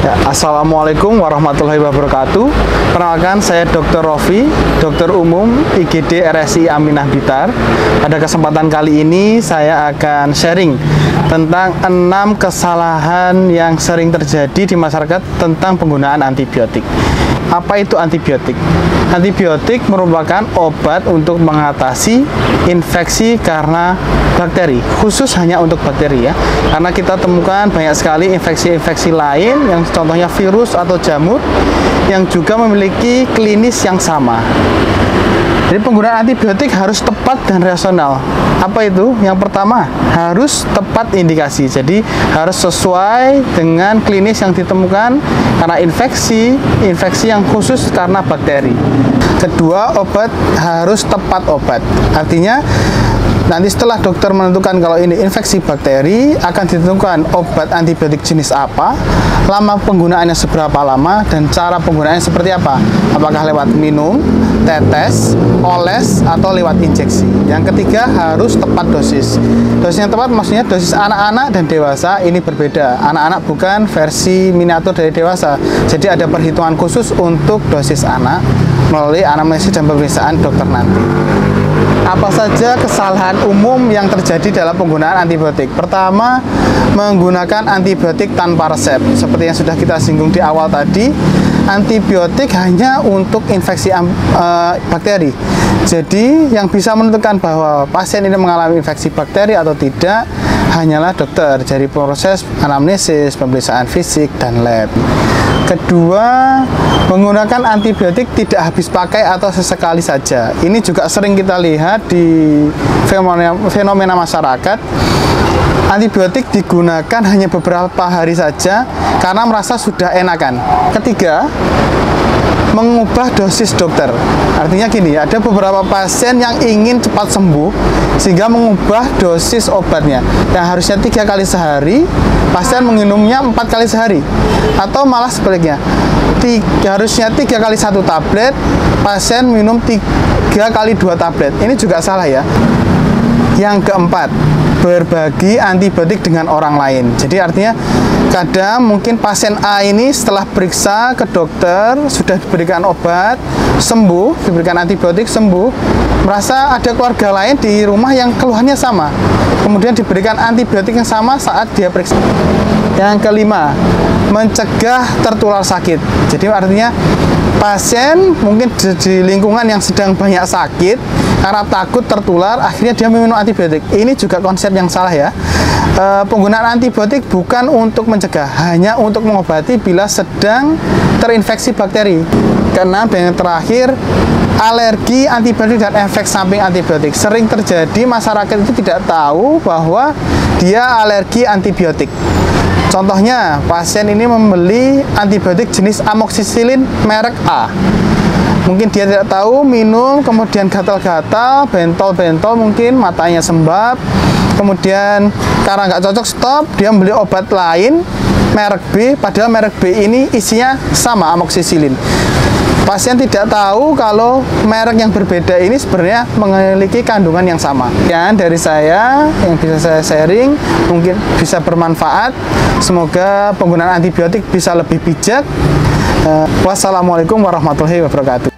Ya, Assalamualaikum warahmatullahi wabarakatuh. Perkenalkan, saya Dr. Rofi, dokter umum IGD RSI Aminah Blitar. Pada kesempatan kali ini saya akan sharing tentang 6 kesalahan yang sering terjadi di masyarakat tentang penggunaan antibiotik. Apa itu antibiotik? Antibiotik merupakan obat untuk mengatasi infeksi karena bakteri, khusus hanya untuk bakteri ya. Karena kita temukan banyak sekali infeksi-infeksi lain yang contohnya virus atau jamur yang juga memiliki klinis yang sama. Jadi penggunaan antibiotik harus tepat dan rasional. Apa itu? Yang pertama, harus tepat indikasi. Jadi harus sesuai dengan klinis yang ditemukan karena infeksi yang khusus karena bakteri. Kedua, obat harus tepat obat. Artinya nanti setelah dokter menentukan kalau ini infeksi bakteri, akan ditentukan obat antibiotik jenis apa, lama penggunaannya seberapa lama, dan cara penggunaannya seperti apa. Apakah lewat minum, tetes, oles, atau lewat injeksi. Yang ketiga, harus tepat dosis. Dosis yang tepat maksudnya dosis anak-anak dan dewasa ini berbeda. Anak-anak bukan versi miniatur dari dewasa. Jadi ada perhitungan khusus untuk dosis anak melalui anamnesis dan pemeriksaan dokter nanti. Apa saja kesalahan umum yang terjadi dalam penggunaan antibiotik? Pertama, menggunakan antibiotik tanpa resep. Seperti yang sudah kita singgung di awal tadi, antibiotik hanya untuk infeksi bakteri. Jadi, yang bisa menentukan bahwa pasien ini mengalami infeksi bakteri atau tidak hanyalah dokter. Jadi proses anamnesis, pemeriksaan fisik, dan lab. Kedua, menggunakan antibiotik tidak habis pakai atau sesekali saja. Ini juga sering kita lihat di fenomena masyarakat. Antibiotik digunakan hanya beberapa hari saja karena merasa sudah enakan. Ketiga, mengubah dosis dokter. Artinya gini, ada beberapa pasien yang ingin cepat sembuh sehingga mengubah dosis obatnya. Yang harusnya 3 kali sehari, pasien menginumnya 4 kali sehari. Atau malah sebaliknya, harusnya 3 kali 1 tablet, pasien minum 3 kali 2 tablet. Ini juga salah ya. Yang keempat, berbagi antibiotik dengan orang lain. Jadi artinya kadang mungkin pasien A ini setelah periksa ke dokter, sudah diberikan obat, sembuh, diberikan antibiotik, sembuh, merasa ada keluarga lain di rumah yang keluhannya sama. Kemudian diberikan antibiotik yang sama saat dia periksa. Yang kelima, mencegah tertular sakit. Jadi artinya pasien mungkin di lingkungan yang sedang banyak sakit, karena takut tertular, akhirnya dia meminum antibiotik. Ini juga konsep yang salah ya. Penggunaan antibiotik bukan untuk mencegah, hanya untuk mengobati bila sedang terinfeksi bakteri. Karena yang terakhir, alergi antibiotik dan efek samping antibiotik. Sering terjadi masyarakat itu tidak tahu bahwa dia alergi antibiotik. Contohnya, pasien ini membeli antibiotik jenis amoksisilin merek A. Mungkin dia tidak tahu, minum, kemudian gatal-gatal, bentol-bentol, mungkin matanya sembab. Kemudian karena nggak cocok, stop, dia membeli obat lain, merek B, padahal merek B ini isinya sama, amoksisilin. Pasien tidak tahu kalau merek yang berbeda ini sebenarnya memiliki kandungan yang sama. Dan dari saya, yang bisa saya sharing, mungkin bisa bermanfaat. Semoga penggunaan antibiotik bisa lebih bijak. Wassalamualaikum warahmatullahi wabarakatuh.